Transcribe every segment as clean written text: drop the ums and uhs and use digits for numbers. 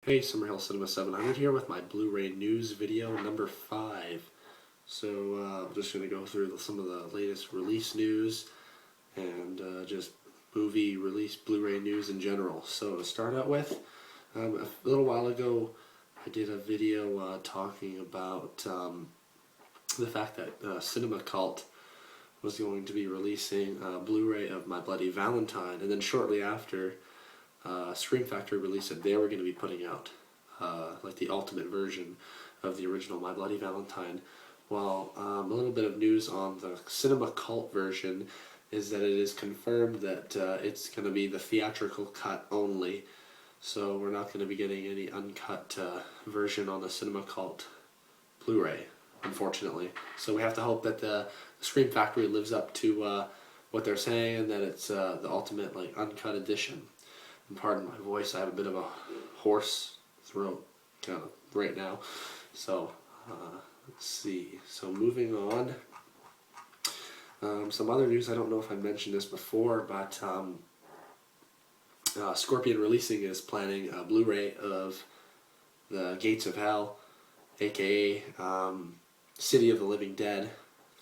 Hey, Summerhill Cinema 700 here with my Blu-ray news video number 5. So I'm just going to go through some of the latest release news and just movie release Blu-ray news in general. So to start out with, a little while ago I did a video talking about the fact that Cinema Cult was going to be releasing a Blu-ray of My Bloody Valentine, and then shortly after Scream Factory released it, they were going to be putting out like the ultimate version of the original My Bloody Valentine. Well, a little bit of news on the Cinema Cult version is that it is confirmed that it's going to be the theatrical cut only, so we're not going to be getting any uncut version on the Cinema Cult Blu-ray, unfortunately. So we have to hope that the Scream Factory lives up to what they're saying, and that it's the ultimate like uncut edition. And pardon my voice, I have a bit of a hoarse throat kind of right now. So let's see. So moving on. Some other news, I don't know if I mentioned this before, but Scorpion Releasing is planning a Blu-ray of The Gates of Hell, aka City of the Living Dead,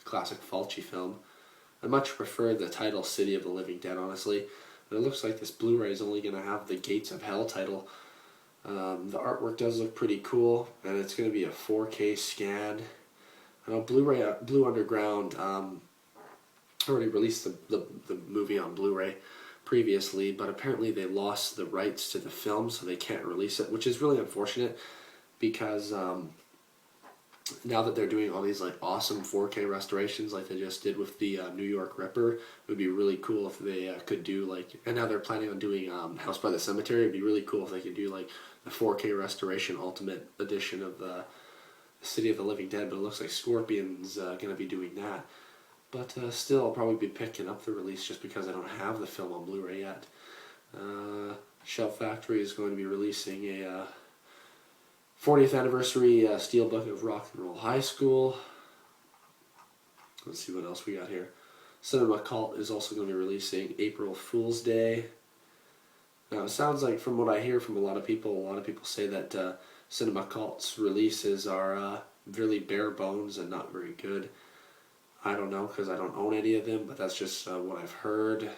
classic Fulci film. I much prefer the title City of the Living Dead, honestly. But it looks like this Blu-ray is only going to have the Gates of Hell title. The artwork does look pretty cool, and it's going to be a 4K scan. I know Blue Underground already released the movie on Blu-ray previously, but apparently they lost the rights to the film, so they can't release it, which is really unfortunate, because now that they're doing all these like awesome 4K restorations like they just did with the New York Ripper, it would be really cool if they could do like, and now they're planning on doing House by the Cemetery. It'd be really cool if they could do like the 4K restoration ultimate edition of the City of the Living Dead, but it looks like Scorpion's going to be doing that. But still, I'll probably be picking up the release just because I don't have the film on Blu-ray yet. Shelf Factory is going to be releasing a 40th anniversary steelbook of Rock and Roll High School. Let's see what else we got here. Cinema Cult is also going to be releasing April Fool's Day. Now, it sounds like, from what I hear from a lot of people say that Cinema Cult's releases are really bare bones and not very good. I don't know, because I don't own any of them, but that's just what I've heard.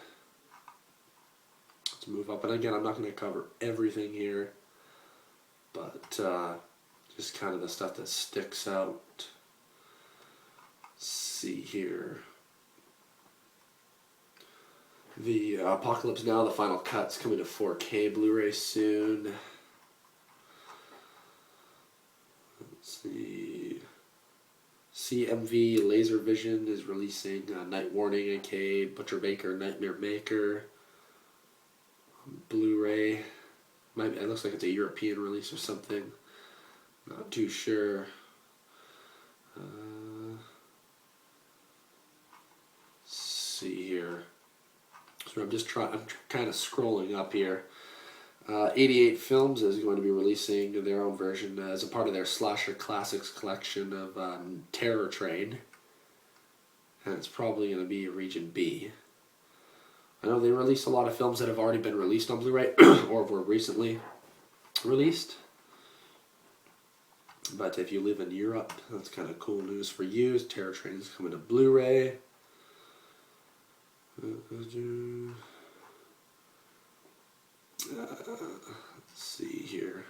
Let's move up. And again, I'm not going to cover everything here, but just kind of the stuff that sticks out. Let's see here. The Apocalypse Now, the final cut's coming to 4K Blu-ray soon. Let's see. CMV Laser Vision is releasing Night Warning, aka Butcher Baker Nightmare Maker Blu-ray. It looks like it's a European release or something. Not too sure. Let's see here. So I'm kind of scrolling up here. 88 Films is going to be releasing their own version as a part of their Slasher Classics collection of Terror Train. And it's probably going to be Region B. I know they released a lot of films that have already been released on Blu-ray or were recently released. But if you live in Europe, that's kind of cool news for you. Terror Train is coming to Blu-ray. Let's see here.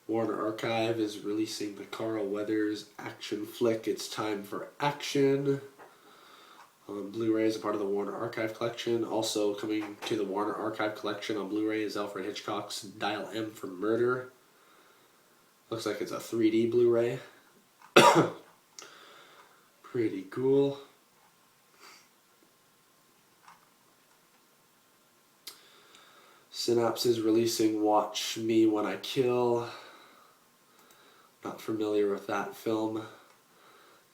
Warner Archive is releasing the Carl Weathers action flick It's Time for Action on Blu-ray as a part of the Warner Archive collection. Also coming to the Warner Archive collection on Blu-ray is Alfred Hitchcock's Dial M for Murder. Looks like it's a 3D Blu-ray. Pretty cool. Synapse is releasing Watch Me When I Kill. Not familiar with that film,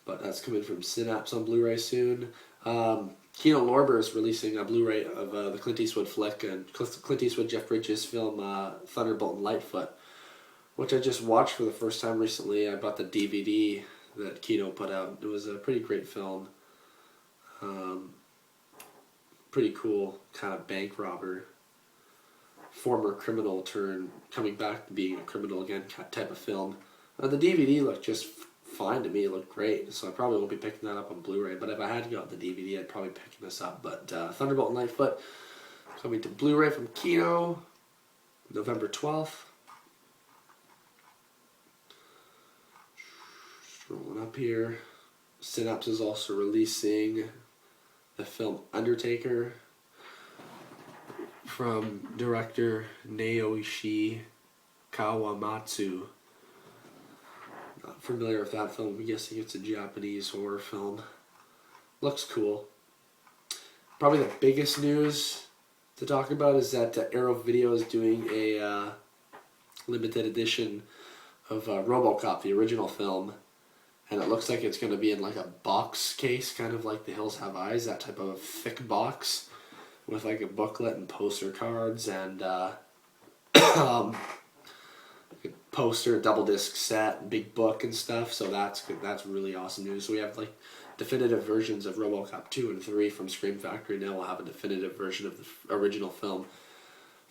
but that's coming from Synapse on Blu-ray soon. Kino Lorber is releasing a Blu-ray of the Clint Eastwood flick and Clint Eastwood Jeff Bridges film Thunderbolt and Lightfoot, which I just watched for the first time recently. I bought the DVD that Kino put out. It was a pretty great film. Pretty cool kind of bank robber former criminal coming back to being a criminal again type of film. The DVD looked just fine to me. It looked great, so I probably won't be picking that up on Blu-ray, but if I had to go the DVD, I'd probably pick this up. But Thunderbolt and Lightfoot coming to Blu-ray from Kino November 12th. Scrolling up here, Synapse is also releasing the film Undertaker from director Naoshi Kawamatsu. Not familiar with that film. I'm guessing it's a Japanese horror film. Looks cool. Probably the biggest news to talk about is that Arrow Video is doing a limited edition of RoboCop, the original film. And it looks like it's going to be in like a box case, kind of like The Hills Have Eyes, that type of thick box with like a booklet and poster cards and poster, double disc set, big book and stuff. So that's good. That's really awesome news. So we have like definitive versions of RoboCop 2 and 3 from Scream Factory. Now we'll have a definitive version of the original film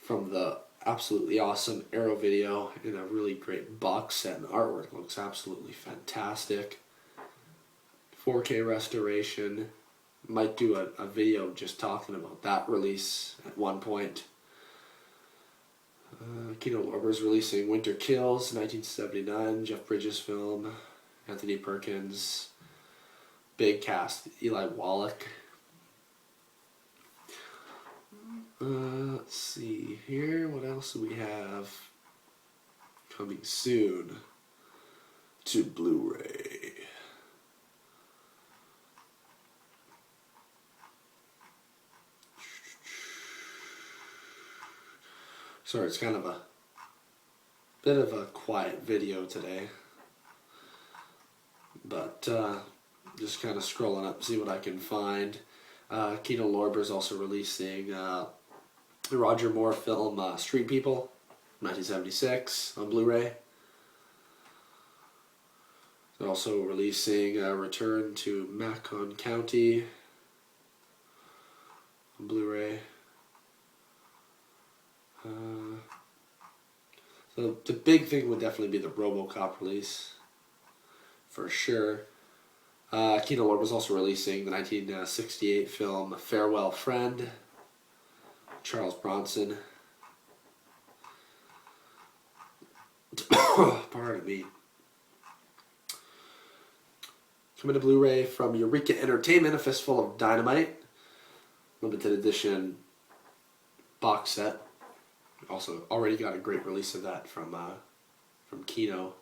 from the absolutely awesome Arrow Video in a really great box set, and the artwork looks absolutely fantastic. 4K restoration. Might do a video just talking about that release at one point. Kino Lorber's releasing Winter Kills, 1979, Jeff Bridges film, Anthony Perkins, big cast, Eli Wallach. Let's see here, what else do we have coming soon to Blu-ray? Sorry, it's kind of a bit of a quiet video today, but just kind of scrolling up, see what I can find. Kino Lorber's also releasing the Roger Moore film Street People, 1976, on Blu-ray. They're also releasing Return to Macon County on Blu-ray. So the big thing would definitely be the RoboCop release, for sure. Kino Lorber was also releasing the 1968 film Farewell Friend, Charles Bronson. Pardon me. Coming to Blu-ray from Eureka Entertainment, A Fistful of Dynamite, limited edition box set. Also, already got a great release of that from Kino.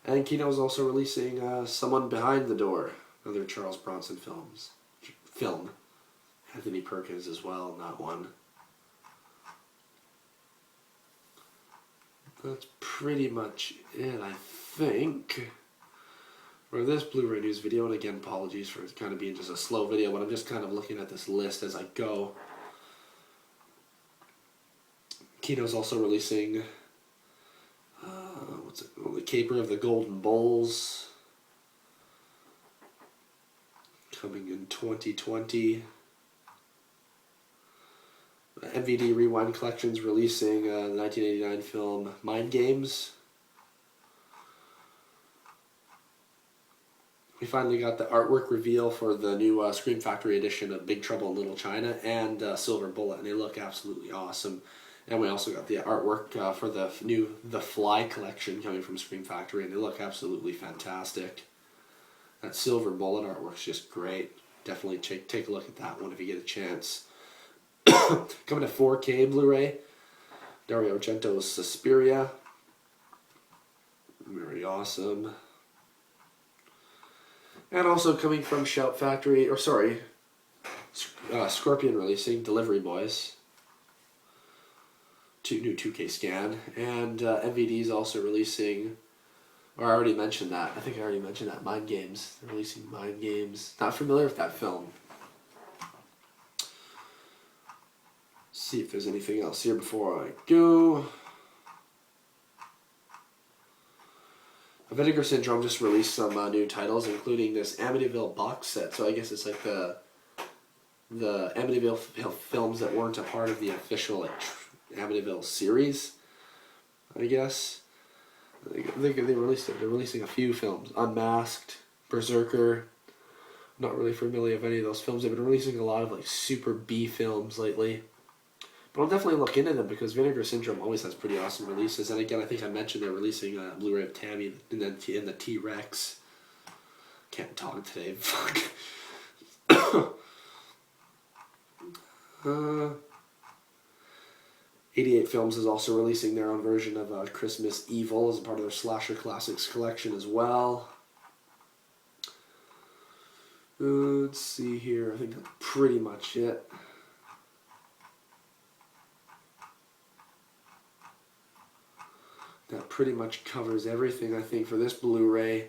And Kino's also releasing Someone Behind the Door, another Charles Bronson film. Anthony Perkins as well in that one. That's pretty much it, I think, for this Blu-ray news video. And again, apologies for it kind of being just a slow video, but I'm just kind of looking at this list as I go. Kino's also releasing The Caper of the Golden Bowls, coming in 2020. MVD Rewind Collection's releasing the 1989 film Mind Games. We finally got the artwork reveal for the new Scream Factory edition of Big Trouble in Little China and Silver Bullet, and they look absolutely awesome. And we also got the artwork for the new The Fly collection coming from Scream Factory, and they look absolutely fantastic. That Silver Bullet artwork's just great. Definitely take a look at that one if you get a chance. Coming to 4K Blu-ray, Dario Argento's Suspiria. Very awesome. And also coming from Scorpion releasing Delivery Boys. New 2K scan, and MVD's also releasing, or I already mentioned that, I think I already mentioned that, Mind Games. They're releasing Mind Games. Not familiar with that film. See if there's anything else here before I go. Vinegar Syndrome just released some new titles, including this Amityville box set. So I guess it's like the Amityville films that weren't a part of the official Amityville series, I guess. I think they released it. They're releasing a few films. Unmasked, Berserker. Not really familiar with any of those films. They've been releasing a lot of like super B films lately. But I'll definitely look into them because Vinegar Syndrome always has pretty awesome releases. And again, I think I mentioned they're releasing a Blu-ray of Tammy and then in the T-Rex. Can't talk today. Fuck. 88 Films is also releasing their own version of Christmas Evil as part of their Slasher Classics collection as well. Let's see here. I think that's pretty much it. That pretty much covers everything, I think, for this Blu-ray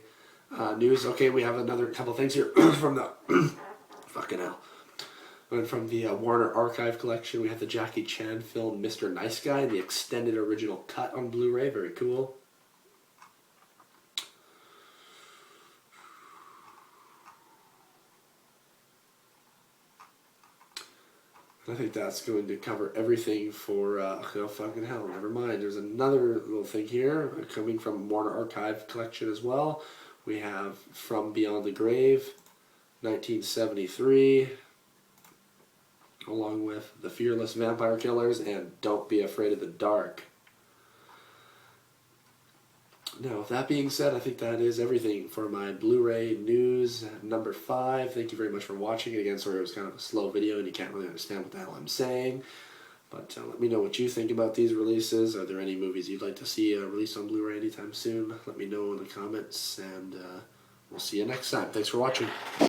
news. Okay, we have another couple things here from the... fucking hell. And from the Warner Archive collection, we have the Jackie Chan film Mr. Nice Guy, the extended original cut on Blu-ray. Very cool. I think that's going to cover everything for, oh fucking hell, never mind. There's another little thing here coming from Warner Archive collection as well. We have From Beyond the Grave, 1973, along with The Fearless Vampire Killers and Don't Be Afraid of the Dark. Now, with that being said, I think that is everything for my Blu-ray news number 5. Thank you very much for watching. Again, sorry it was kind of a slow video and you can't really understand what the hell I'm saying. But let me know what you think about these releases. Are there any movies you'd like to see released on Blu-ray anytime soon? Let me know in the comments, and we'll see you next time. Thanks for watching.